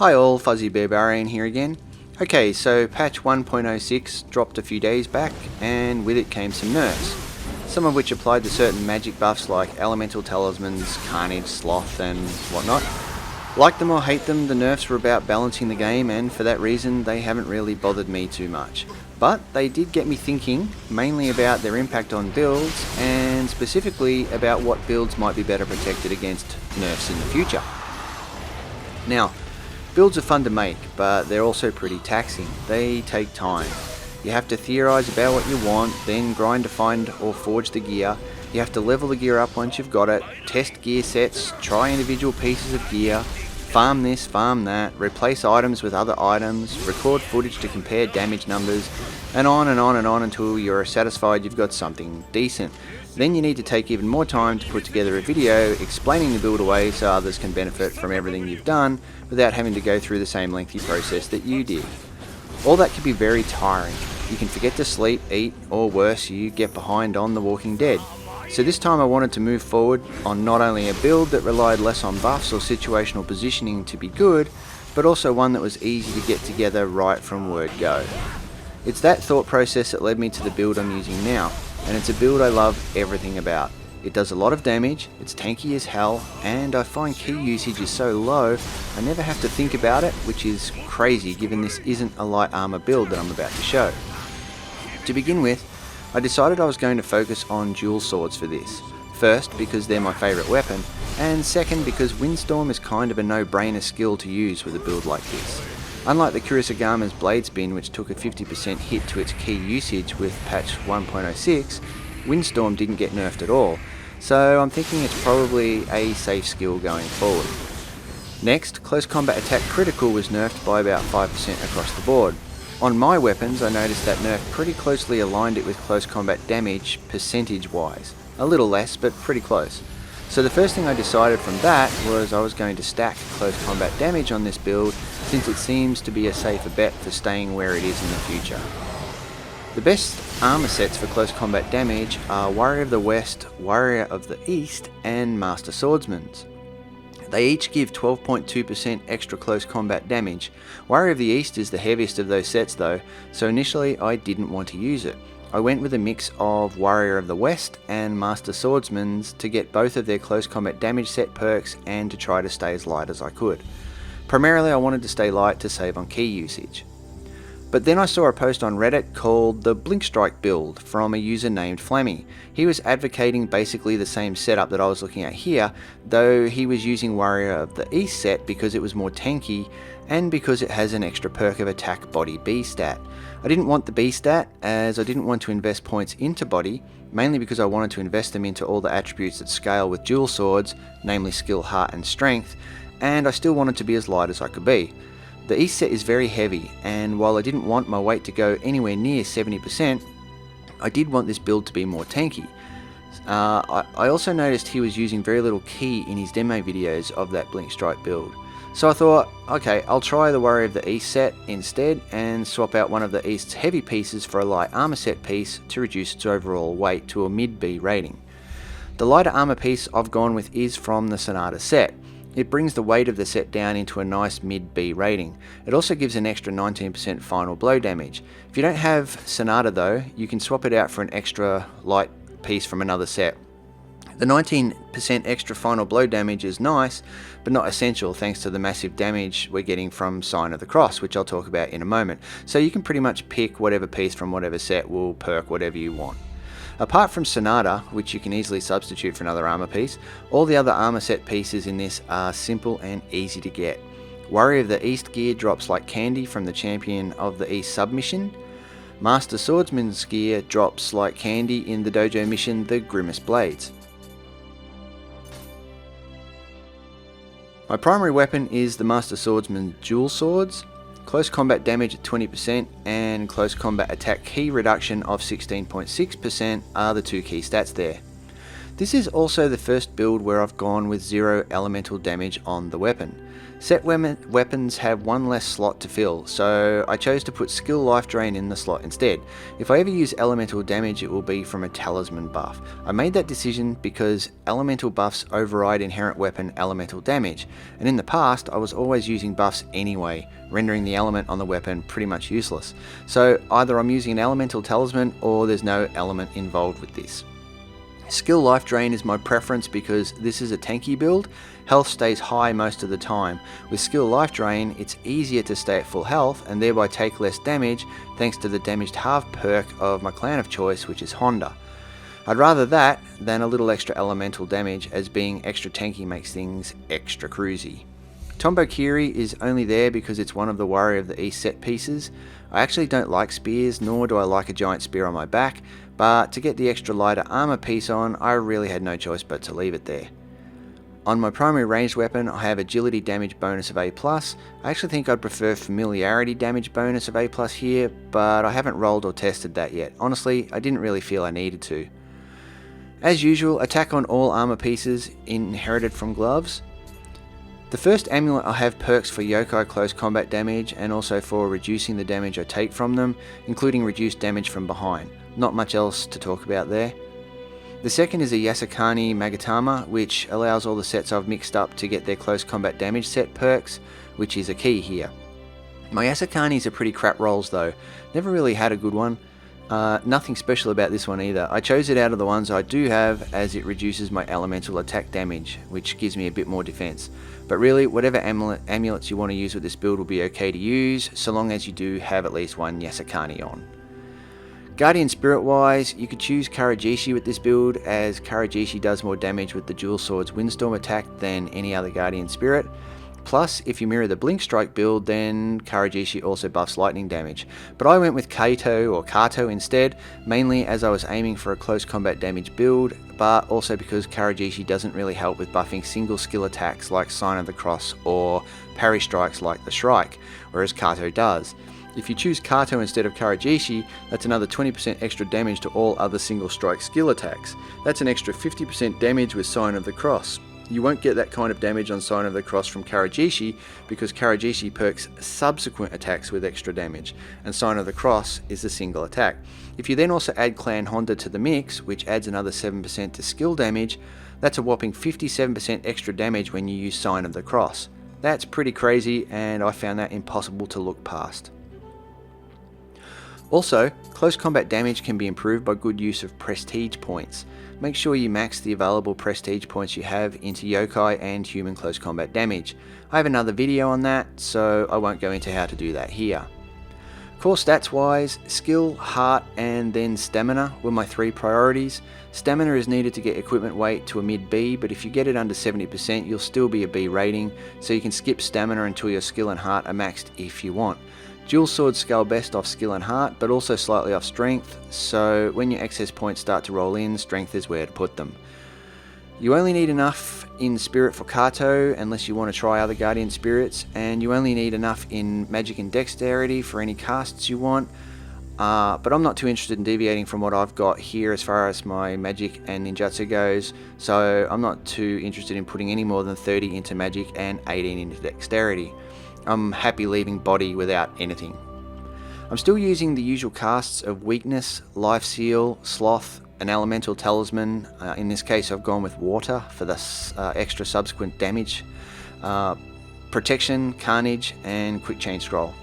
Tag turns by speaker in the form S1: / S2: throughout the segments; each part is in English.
S1: Hi all, Fuzzy Barbarian here again. Okay, so patch 1.06 dropped a few days back, and with it came some nerfs, some of which applied to certain magic buffs like Elemental Talismans, Carnage, Sloth and whatnot. Like them or hate them, the nerfs were about balancing the game, and for that reason they haven't really bothered me too much. But they did get me thinking, mainly about their impact on builds, and specifically about what builds might be better protected against nerfs in the future. Now, builds are fun to make, but they're also pretty taxing. They take time. You have to theorise about what you want, then grind to find or forge the gear. You have to level the gear up once you've got it, test gear sets, try individual pieces of gear, farm this, farm that, replace items with other items, record footage to compare damage numbers, and on and on and on until you're satisfied you've got something decent. Then you need to take even more time to put together a video explaining the build away so others can benefit from everything you've done without having to go through the same lengthy process that you did. All that can be very tiring. You can forget to sleep, eat, or worse, you get behind on The Walking Dead. So this time I wanted to move forward on not only a build that relied less on buffs or situational positioning to be good, but also one that was easy to get together right from word go. It's that thought process that led me to the build I'm using now, and it's a build I love everything about. It does a lot of damage, it's tanky as hell, and I find key usage is so low I never have to think about it, which is crazy given this isn't a light armor build that I'm about to show. To begin with, I decided I was going to focus on dual swords for this. First, because they're my favourite weapon, and second because Windstorm is kind of a no-brainer skill to use with a build like this. Unlike the Kurisagama's Blade Spin, which took a 50% hit to its key usage with patch 1.06, Windstorm didn't get nerfed at all, so I'm thinking it's probably a safe skill going forward. Next, Close Combat Attack Critical was nerfed by about 5% across the board. On my weapons, I noticed that nerf pretty closely aligned it with close combat damage percentage-wise. A little less, but pretty close. So the first thing I decided from that was I was going to stack close combat damage on this build, since it seems to be a safer bet for staying where it is in the future. The best armor sets for close combat damage are Warrior of the West, Warrior of the East, and Master Swordsman's. They each give 12.2% extra close combat damage. Warrior of the East is the heaviest of those sets though, so initially I didn't want to use it. I went with a mix of Warrior of the West and Master Swordsman's to get both of their close combat damage set perks and to try to stay as light as I could. Primarily I wanted to stay light to save on key usage. But then I saw a post on Reddit called the Blink Strike build from a user named Flammy. He was advocating basically the same setup that I was looking at here, though he was using Warrior of the East set because it was more tanky and because it has an extra perk of Attack Body B stat. I didn't want the B stat as I didn't want to invest points into body, mainly because I wanted to invest them into all the attributes that scale with dual swords, namely skill, heart and strength, and I still wanted to be as light as I could be. The East set is very heavy, and while I didn't want my weight to go anywhere near 70%, I did want this build to be more tanky. I also noticed he was using very little ki in his demo videos of that Blink Strike build. So I thought, okay, I'll try the Warrior of the East set instead and swap out one of the East's heavy pieces for a light armor set piece to reduce its overall weight to a mid-B rating. The lighter armor piece I've gone with is from the Sonata set. It brings the weight of the set down into a nice mid-B rating. It also gives an extra 19% final blow damage. If you don't have Sonata though, you can swap it out for an extra light piece from another set. The 19% extra final blow damage is nice, but not essential thanks to the massive damage we're getting from Sign of the Cross, which I'll talk about in a moment. So you can pretty much pick whatever piece from whatever set will perk whatever you want. Apart from Sonata, which you can easily substitute for another armor piece, all the other armor set pieces in this are simple and easy to get. Warrior of the East gear drops like candy from the Champion of the East submission. Master Swordsman's gear drops like candy in the dojo mission The Grimmest Blades. My primary weapon is the Master Swordsman's dual swords. Close combat damage at 20% and close combat attack key reduction of 16.6% are the two key stats there. This is also the first build where I've gone with 0 elemental damage on the weapon. Set weapons have one less slot to fill, so I chose to put Skill Life Drain in the slot instead. If I ever use elemental damage, it will be from a talisman buff. I made that decision because elemental buffs override inherent weapon elemental damage, and in the past I was always using buffs anyway, rendering the element on the weapon pretty much useless. So either I'm using an elemental talisman or there's no element involved with this. Skill Life Drain is my preference because this is a tanky build. Health stays high most of the time. With Skill Life Drain, it's easier to stay at full health and thereby take less damage thanks to the damaged half perk of my clan of choice, which is Honda. I'd rather that than a little extra elemental damage, as being extra tanky makes things extra cruisy. Tombo Kiri is only there because it's one of the Warrior of the East set pieces. I actually don't like spears, nor do I like a giant spear on my back, but to get the extra lighter armor piece on, I really had no choice but to leave it there. On my primary ranged weapon, I have agility damage bonus of A+. I actually think I'd prefer familiarity damage bonus of A+ here, but I haven't rolled or tested that yet. Honestly, I didn't really feel I needed to. As usual, attack on all armor pieces inherited from gloves. The first amulet I have perks for yokai close combat damage and also for reducing the damage I take from them, including reduced damage from behind. Not much else to talk about there. The second is a Yasukani Magatama, which allows all the sets I've mixed up to get their close combat damage set perks, which is a key here. My Yasukanis are pretty crap rolls though, never really had a good one. Nothing special about this one either. I chose it out of the ones I do have as it reduces my elemental attack damage, which gives me a bit more defense. But really, whatever amulets you want to use with this build will be okay to use, so long as you do have at least one Yasukani on. Guardian Spirit wise, you could choose Karajishi with this build, as Karajishi does more damage with the Dual Swords Windstorm attack than any other Guardian Spirit. Plus, if you mirror the Blink Strike build, then Karajishi also buffs lightning damage. But I went with Kato instead, mainly as I was aiming for a close combat damage build, but also because Karajishi doesn't really help with buffing single skill attacks like Sign of the Cross or parry strikes like the Shrike, whereas Kato does. If you choose Kato instead of Karajishi, that's another 20% extra damage to all other single strike skill attacks. That's an extra 50% damage with Sign of the Cross. You won't get that kind of damage on Sign of the Cross from Karajishi because Karajishi perks subsequent attacks with extra damage, and Sign of the Cross is a single attack. If you then also add Clan Honda to the mix, which adds another 7% to skill damage, that's a whopping 57% extra damage when you use Sign of the Cross. That's pretty crazy, and I found that impossible to look past. Also, close combat damage can be improved by good use of prestige points. Make sure you max the available prestige points you have into yokai and human close combat damage. I have another video on that, so I won't go into how to do that here. Core stats wise, skill, heart, and then stamina were my three priorities. Stamina is needed to get equipment weight to a mid B, but if you get it under 70%, you'll still be a B rating, so you can skip stamina until your skill and heart are maxed if you want. Dual swords scale best off skill and heart, but also slightly off strength, so when your excess points start to roll in, strength is where to put them. You only need enough in spirit for Kato unless you want to try other guardian spirits, and you only need enough in magic and dexterity for any casts you want, but I'm not too interested in deviating from what I've got here as far as my magic and ninjutsu goes, so I'm not too interested in putting any more than 30 into magic and 18 into dexterity. I'm happy leaving body without anything. I'm still using the usual casts of Weakness, Life Seal, Sloth, an Elemental Talisman. In this case I've gone with Water for the extra subsequent damage, Protection, Carnage, and Quick Change Scroll.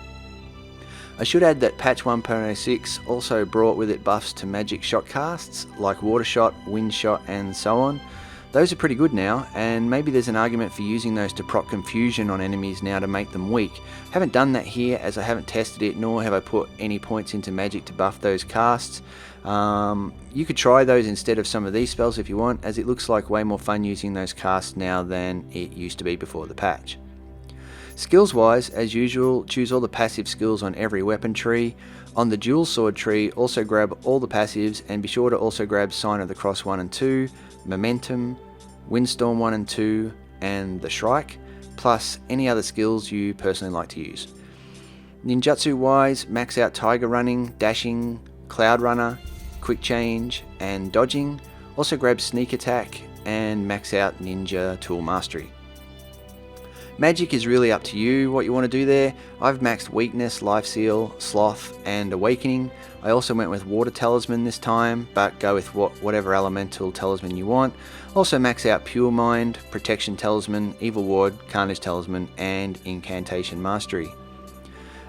S1: I should add that patch 1.06 also brought with it buffs to magic shot casts like Water Shot, Wind Shot, and so on. Those are pretty good now, and maybe there's an argument for using those to proc confusion on enemies now to make them weak. Haven't done that here as I haven't tested it, nor have I put any points into magic to buff those casts. You could try those instead of some of these spells if you want, as it looks like way more fun using those casts now than it used to be before the patch. Skills wise, as usual, choose all the passive skills on every weapon tree. On the dual sword tree, also grab all the passives, and be sure to also grab Sign of the Cross 1 and 2, Momentum, Windstorm 1 and 2, and the Shrike, plus any other skills you personally like to use. Ninjutsu wise, max out Tiger Running, Dashing, Cloud Runner, Quick Change, and Dodging. Also grab Sneak Attack and max out Ninja Tool Mastery. Magic is really up to you what you want to do there. I've maxed Weakness, Life Seal, Sloth and Awakening. I also went with Water Talisman this time, but go with whatever Elemental Talisman you want. Also max out Pure Mind, Protection Talisman, Evil Ward, Carnage Talisman and Incantation Mastery.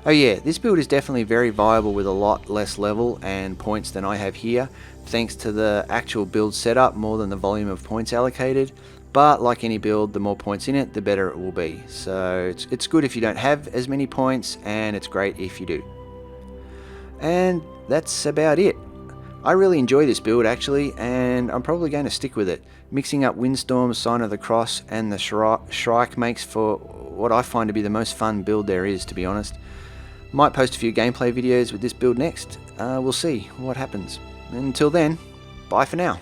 S1: Oh yeah, this build is definitely very viable with a lot less level and points than I have here, thanks to the actual build setup more than the volume of points allocated. But like any build, the more points in it, the better it will be. So it's good if you don't have as many points, and it's great if you do. And that's about it. I really enjoy this build actually, and I'm probably going to stick with it. Mixing up Windstorm, Sign of the Cross and the Shrike makes for what I find to be the most fun build there is, to be honest. Might post a few gameplay videos with this build next. We'll see what happens. Until then, bye for now.